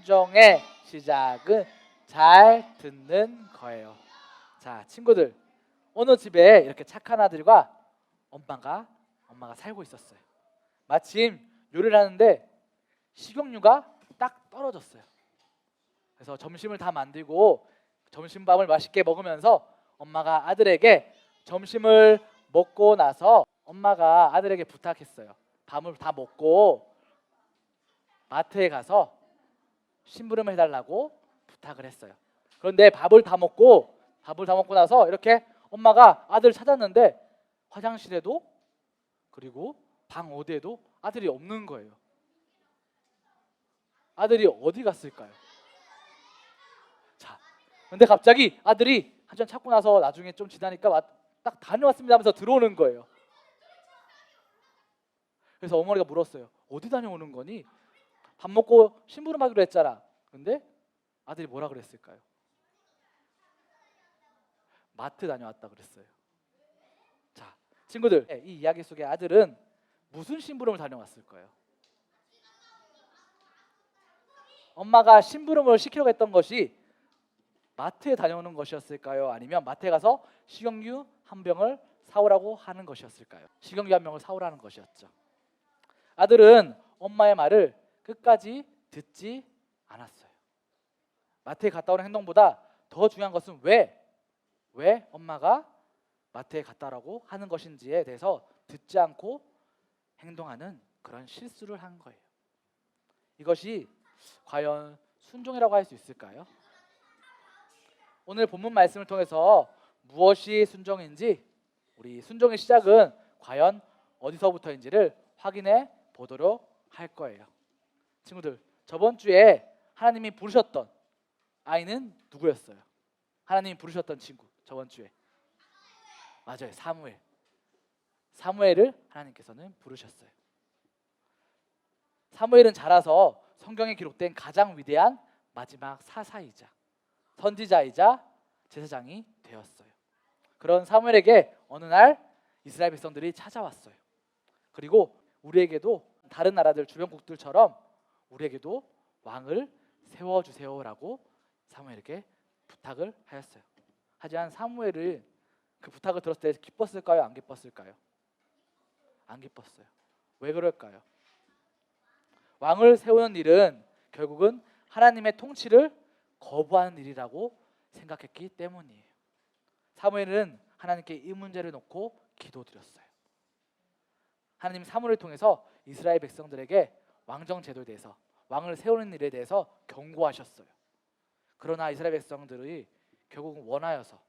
순종의 시작은 잘 듣는 거예요. 자, 친구들, 어느 집에 이렇게 착한 아들과 엄마가 살고 있었어요. 마침 요리를 하는데 식용유가 딱 떨어졌어요. 그래서 점심을 다 만들고 점심밥을 맛있게 먹으면서 엄마가 아들에게 점심을 먹고 나서 엄마가 아들에게 부탁했어요. 밥을 다 먹고 마트에 가서 심부름을 해달라고 부탁을 했어요. 그런데 밥을 다 먹고 나서 이렇게 엄마가 아들을 찾았는데 화장실에도 그리고 방 어디에도 아들이 없는 거예요. 아들이 어디 갔을까요? 자, 근데 갑자기 아들이 한참 찾고 나서 나중에 좀 지나니까 딱 다녀왔습니다 하면서 들어오는 거예요. 그래서 어머니가 물었어요. 어디 다녀오는 거니? 밥 먹고 심부름하기로 했잖아. 근데 아들이 뭐라 그랬을까요? 마트 다녀왔다 그랬어요. 자, 친구들, 이 이야기 속의 아들은 무슨 심부름을 다녀왔을까요? 엄마가 심부름을 시키려고 했던 것이 마트에 다녀오는 것이었을까요? 아니면 마트에 가서 식용유 한 병을 사오라고 하는 것이었을까요? 식용유 한 병을 사오라는 것이었죠. 아들은 엄마의 말을 끝까지 듣지 않았어요. 마트에 갔다 오는 행동보다 더 중요한 것은 왜 엄마가 마트에 갔다 오라고 하는 것인지에 대해서 듣지 않고 행동하는 그런 실수를 한 거예요. 이것이 과연 순종이라고 할 수 있을까요? 오늘 본문 말씀을 통해서 무엇이 순종인지, 우리 순종의 시작은 과연 어디서부터인지를 확인해 보도록 할 거예요. 친구들, 저번 주에 하나님이 부르셨던 아이는 누구였어요? 하나님이 부르셨던 친구, 저번 주에 맞아요, 사무엘을 하나님께서는 부르셨어요. 사무엘은 자라서 성경에 기록된 가장 위대한 마지막 사사이자 선지자이자 제사장이 되었어요. 그런 사무엘에게 어느 날 이스라엘 백성들이 찾아왔어요. 그리고 우리에게도 다른 나라들 주변국들처럼 우리에게도 왕을 세워주세요라고 사무엘에게 부탁을 하였어요. 하지만 사무엘은 그 부탁을 들었을 때 기뻤을까요? 안 기뻤을까요? 안 기뻤어요. 왜 그럴까요? 왕을 세우는 일은 결국은 하나님의 통치를 거부하는 일이라고 생각했기 때문이에요. 사무엘은 하나님께 이 문제를 놓고 기도드렸어요. 하나님 사무엘을 통해서 이스라엘 백성들에게 왕정 제도에 대해서, 왕을 세우는 일에 대해서 경고하셨어요. 그러나 이스라엘 백성들이 결국 원하여서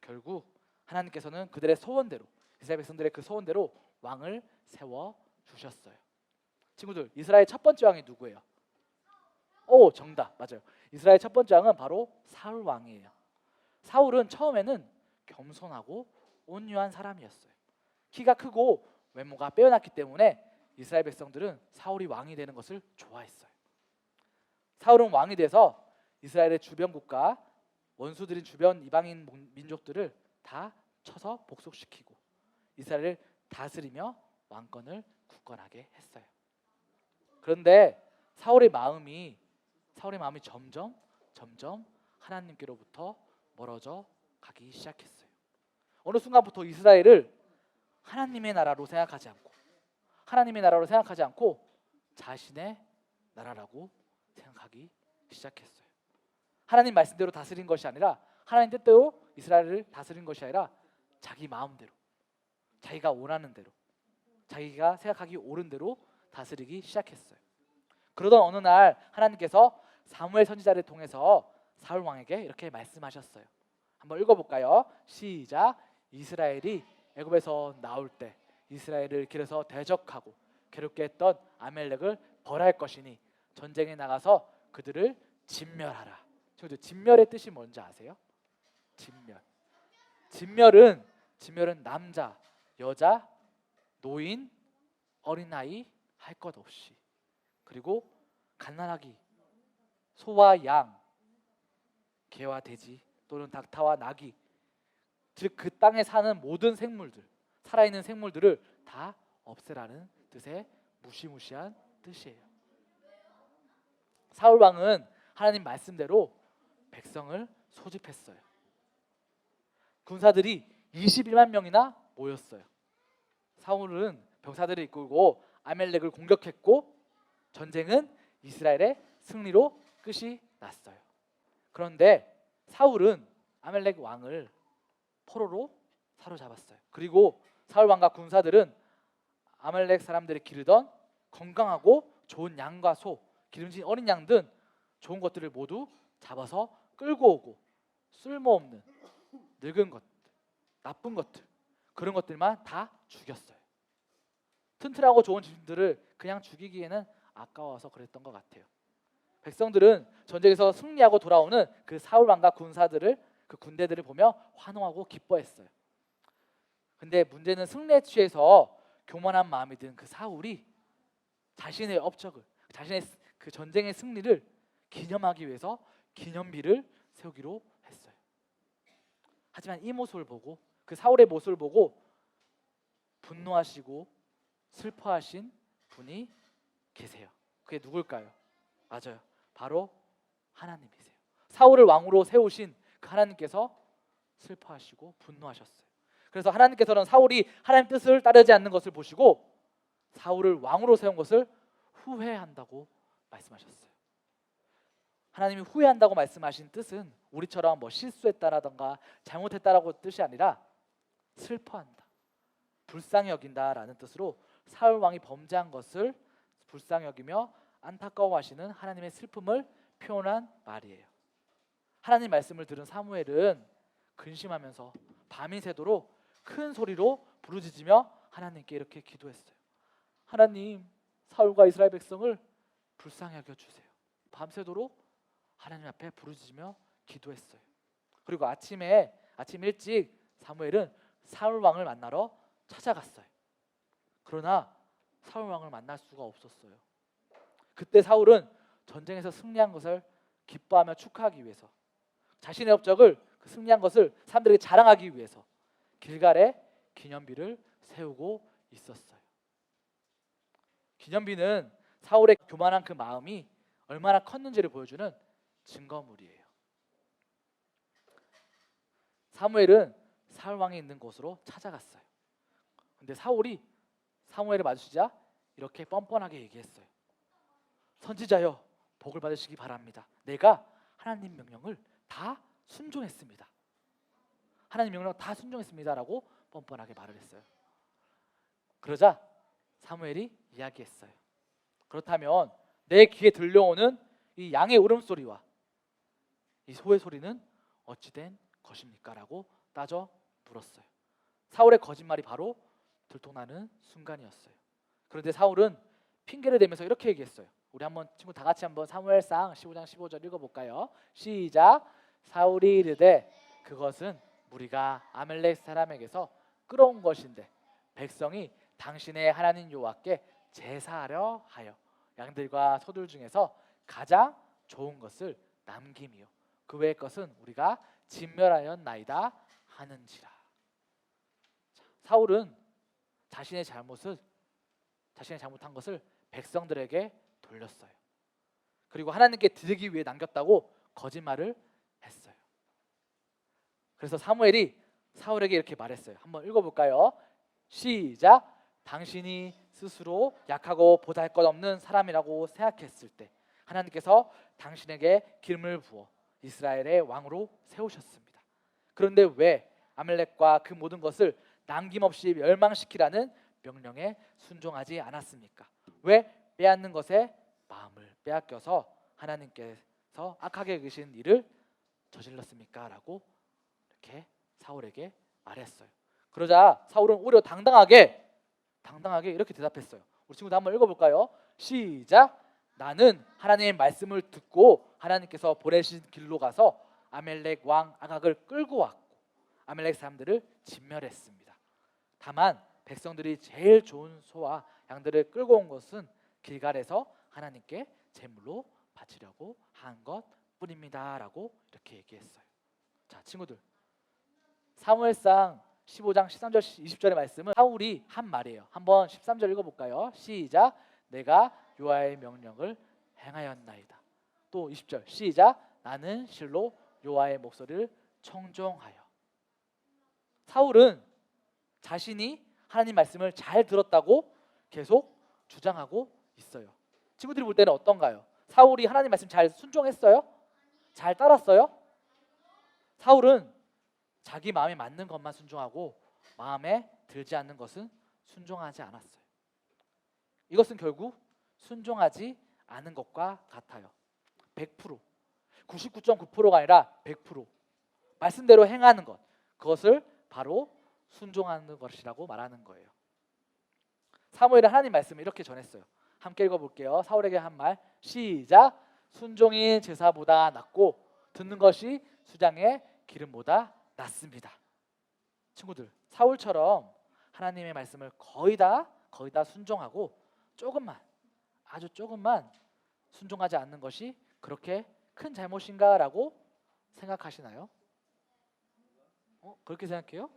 결국 하나님께서는 그들의 소원대로, 이스라엘 백성들의 그 소원대로 왕을 세워 주셨어요. 친구들, 이스라엘 첫 번째 왕이 누구예요? 오, 정답, 맞아요. 이스라엘 첫 번째 왕은 바로 사울 왕이에요. 사울은 처음에는 겸손하고 온유한 사람이었어요. 키가 크고 외모가 빼어났기 때문에 이스라엘 백성들은 사울이 왕이 되는 것을 좋아했어요. 사울은 왕이 돼서 이스라엘의 주변 국가, 원수들인 주변 이방인 민족들을 다 쳐서 복속시키고 이스라엘을 다스리며 왕권을 굳건하게 했어요. 그런데 사울의 마음이 점점 하나님께로부터 멀어져 가기 시작했어요. 어느 순간부터 이스라엘을 하나님의 나라로 생각하지 않고 자신의 나라라고 생각하기 시작했어요. 하나님 말씀대로 다스린 것이 아니라, 하나님 뜻대로 이스라엘을 다스린 것이 아니라 자기 마음대로, 자기가 원하는 대로, 자기가 생각하기 옳은 대로 다스리기 시작했어요. 그러던 어느 날 하나님께서 사무엘 선지자를 통해서 사울 왕에게 이렇게 말씀하셨어요. 한번 읽어볼까요? 시작. 이스라엘이 애굽에서 나올 때 이스라엘을 길에서 대적하고 괴롭게 했던 아멜렉을 벌할 것이니 전쟁에 나가서 그들을 진멸하라. 친구들, 진멸의 뜻이 뭔지 아세요? 진멸. 진멸은 남자, 여자, 노인, 어린아이 할 것 없이, 그리고 갓난아기, 소와 양, 개와 돼지 또는 닭타와 나귀, 즉 그 땅에 사는 모든 생물들, 살아있는 생물들을 다 없애라는 뜻의 무시무시한 뜻이에요. 사울 왕은 하나님 말씀대로 백성을 소집했어요. 군사들이 21만 명이나 모였어요. 사울은 병사들을 이끌고 아멜렉을 공격했고 전쟁은 이스라엘의 승리로 끝이 났어요. 그런데 사울은 아멜렉 왕을 포로로 사로잡았어요. 그리고 사울 왕과 군사들은 아멜렉 사람들이 기르던 건강하고 좋은 양과 소, 기름진 어린 양 등 좋은 것들을 모두 잡아서 끌고 오고 쓸모없는 늙은 것들, 나쁜 것들, 그런 것들만 다 죽였어요. 튼튼하고 좋은 짐들을 그냥 죽이기에는 아까워서 그랬던 것 같아요. 백성들은 전쟁에서 승리하고 돌아오는 그 사울 왕과 군사들을, 그 군대들을 보며 환호하고 기뻐했어요. 근데 문제는 승리에 취해서 교만한 마음이 든 그 사울이 자신의 업적을, 자신의 그 전쟁의 승리를 기념하기 위해서 기념비를 세우기로 했어요. 하지만 이 모습을 보고, 그 사울의 모습을 보고 분노하시고 슬퍼하신 분이 계세요. 그게 누굴까요? 맞아요. 바로 하나님이세요. 사울을 왕으로 세우신 그 하나님께서 슬퍼하시고 분노하셨어요. 그래서 하나님께서는 사울이 하나님 뜻을 따르지 않는 것을 보시고 사울을 왕으로 세운 것을 후회한다고 말씀하셨어요. 하나님이 후회한다고 말씀하신 뜻은 우리처럼 뭐 실수했다라던가 잘못했다라고 뜻이 아니라 슬퍼한다, 불쌍히 여긴다라는 뜻으로 사울 왕이 범죄한 것을 불쌍히 여기며 안타까워하시는 하나님의 슬픔을 표현한 말이에요. 하나님 말씀을 들은 사무엘은 근심하면서 밤이 새도록 큰 소리로 부르짖으며 하나님께 이렇게 기도했어요. 하나님, 사울과 이스라엘 백성을 불쌍히 여겨 주세요. 밤새도록 하나님 앞에 부르짖으며 기도했어요. 그리고 아침 일찍 사무엘은 사울 왕을 만나러 찾아갔어요. 그러나 사울 왕을 만날 수가 없었어요. 그때 사울은 전쟁에서 승리한 것을 기뻐하며 축하하기 위해서, 자신의 업적을, 그 승리한 것을 사람들에게 자랑하기 위해서 길갈에 기념비를 세우고 있었어요. 기념비는 사울의 교만한 그 마음이 얼마나 컸는지를 보여주는 증거물이에요. 사무엘은 사울 왕이 있는 곳으로 찾아갔어요. 근데 사울이 사무엘을 마주치자 이렇게 뻔뻔하게 얘기했어요. 선지자여, 복을 받으시기 바랍니다. 내가 하나님 명령을 다 순종했습니다. 하나님 명령을 다 순종했습니다라고 뻔뻔하게 말을 했어요. 그러자 사무엘이 이야기했어요. 그렇다면 내 귀에 들려오는 이 양의 울음소리와 이 소의 소리는 어찌 된 것입니까? 라고 따져 물었어요. 사울의 거짓말이 바로 들통나는 순간이었어요. 그런데 사울은 핑계를 대면서 이렇게 얘기했어요. 우리 한번 친구 다 같이 한번 사무엘상 15장 15절 읽어볼까요? 시작. 사울이 이르되 그것은 무리가 아멜렉 사람에게서 끌어온 것인데 백성이 당신의 하나님 여호와께 제사하려 하여 양들과 소들 중에서 가장 좋은 것을 남김이요 그 외의 것은 우리가 진멸하였나이다 하는지라. 사울은 자신의 잘못한 것을 백성들에게 돌렸어요. 그리고 하나님께 드리기 위해 남겼다고 거짓말을 했어요. 그래서 사무엘이 사울에게 이렇게 말했어요. 한번 읽어볼까요? 시작. 당신이 스스로 약하고 보잘것없는 사람이라고 생각했을 때 하나님께서 당신에게 기름을 부어 이스라엘의 왕으로 세우셨습니다. 그런데 왜 아멜렉과 그 모든 것을 남김없이 멸망시키라는 명령에 순종하지 않았습니까? 왜 빼앗는 것에 마음을 빼앗겨서 하나님께서 악하게 여기신 일을 저질렀습니까? 라고 이렇게 사울에게 말했어요. 그러자 사울은 오히려 당당하게 이렇게 대답했어요. 우리 친구들 한번 읽어볼까요? 시작. 나는 하나님의 말씀을 듣고 하나님께서 보내신 길로 가서 아멜렉 왕 아각을 끌고 왔고 아멜렉 사람들을 진멸했습니다. 다만 백성들이 제일 좋은 소와 양들을 끌고 온 것은 길갈에서 하나님께 제물로 바치려고 한 것뿐입니다 라고 이렇게 얘기했어요. 자, 친구들, 사무엘상 15장 13절 20절의 말씀은 사울이 한 말이에요. 한번 13절 읽어볼까요? 시작. 내가 여호와의 명령을 행하였나이다. 또 20절 시작. 나는 실로 여호와의 목소리를 청종하여. 사울은 자신이 하나님 말씀을 잘 들었다고 계속 주장하고 있어요. 친구들이 볼 때는 어떤가요? 사울이 하나님 말씀 잘 순종했어요? 잘 따랐어요? 사울은 자기 마음에 맞는 것만 순종하고 마음에 들지 않는 것은 순종하지 않았어요. 이것은 결국 순종하지 않은 것과 같아요. 100%, 99.9%가 아니라 100% 말씀대로 행하는 것, 그것을 바로 순종하는 것이라고 말하는 거예요. 사무엘은 하나님 말씀을 이렇게 전했어요. 함께 읽어볼게요. 사울에게 한 말 시작. 순종이 제사보다 낫고 듣는 것이 수장의 기름보다 낫습니다. 친구들, 사울처럼 하나님의 말씀을 거의 다 순종하고 조금만, 아주 조금만 순종하지 않는 것이 그렇게 큰 잘못인가 라고 생각하시나요? 그렇게 생각해요?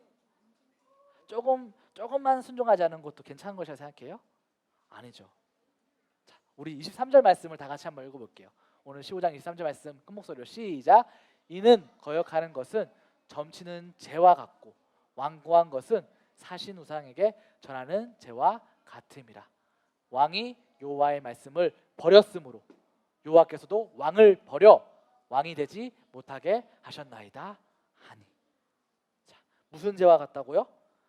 조금만 순종하지 않는 것도 괜찮은 것이라 생각해요? 아니죠. 자, 우리 23절 말씀을 다 같이 한번 읽어볼게요. 오늘 15장 23절 말씀 큰 목소리로 시작. 이는 거역하는 것은 점치는 죄와 같고 완고한 것은 사신 우상에게 전하는 죄와 같음이라. 왕이 여호와의 말씀을 버렸으므로 여호와께서도 왕을 버려 왕이 되지 못하게 하셨나이다 하니. 자, 무슨 죄와 같다고요?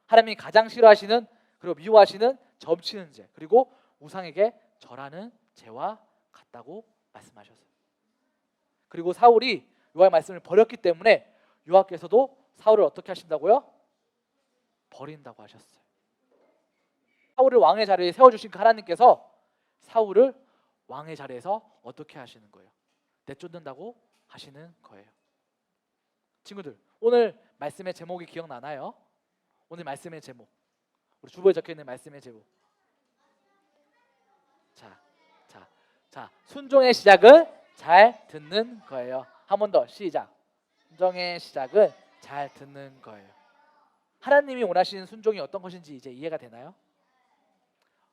하나님이 가장 싫어하시는 그리고 미워하시는 점치는 죄 그리고 우상에게 절하는 죄와 같다고 말씀하셨어요. 그리고 사울이 여호와의 말씀을 버렸기 때문에 여호와께서도 사울을 어떻게 하신다고요? 버린다고 하셨어요. 사울을 왕의 자리에 세워주신 그 하나님께서 사울을 왕의 자리에서 어떻게 하시는 거예요? 내쫓는다고 하시는 거예요. 친구들, 오늘 말씀의 제목이 기억나나요? 오늘 말씀의 제목, 우리 주보에 적혀있는 말씀의 제목. 자, 순종의 시작은 잘 듣는 거예요. 한 번 더 시작. 순종의 시작은 잘 듣는 거예요. 하나님이 원하시는 순종이 어떤 것인지 이제 이해가 되나요?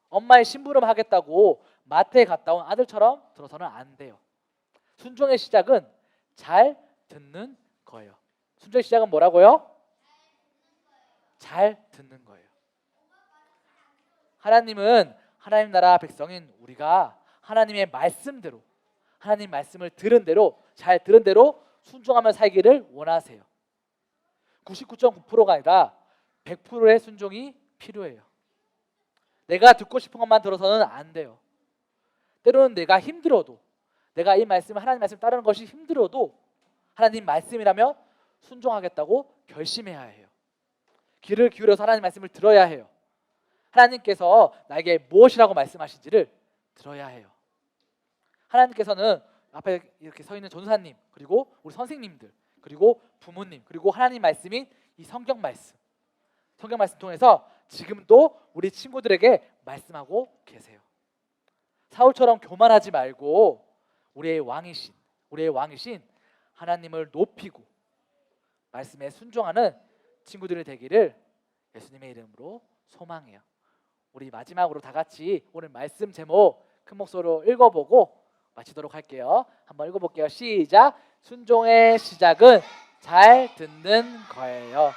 엄마의 심부름 하겠다고 마트에 갔다 온 아들처럼 들어서는 안 돼요. 순종의 시작은 잘 듣는 거예요. 순종의 시작은 뭐라고요? 잘 듣는 거예요. 하나님은 하나님 나라 백성인 우리가 하나님의 말씀대로, 하나님 말씀을 들은 대로, 잘 들은 대로 순종하며 살기를 원하세요. 99.9%가 아니라 100%의 순종이 필요해요. 내가 듣고 싶은 것만 들어서는 안 돼요. 때로는 내가 힘들어도, 내가 이 말씀, 하나님 말씀 따르는 것이 힘들어도 하나님 말씀이라면 순종하겠다고 결심해야 해요. 귀를 기울여서 하나님 말씀을 들어야 해요. 하나님께서 나에게 무엇이라고 말씀하신지를 들어야 해요. 하나님께서는 앞에 이렇게 서 있는 전도사님, 그리고 우리 선생님들, 그리고 부모님, 그리고 하나님 말씀인 이 성경 말씀 통해서 지금도 우리 친구들에게 말씀하고 계세요. 사울처럼 교만하지 말고 우리의 왕이신 하나님을 높이고 말씀에 순종하는 친구들이 되기를 예수님의 이름으로 소망해요. 우리 마지막으로 다 같이 오늘 말씀 제목 큰 목소리로 읽어보고 마치도록 할게요. 한번 읽어볼게요. 시작. 순종의 시작은 잘 듣는 거예요.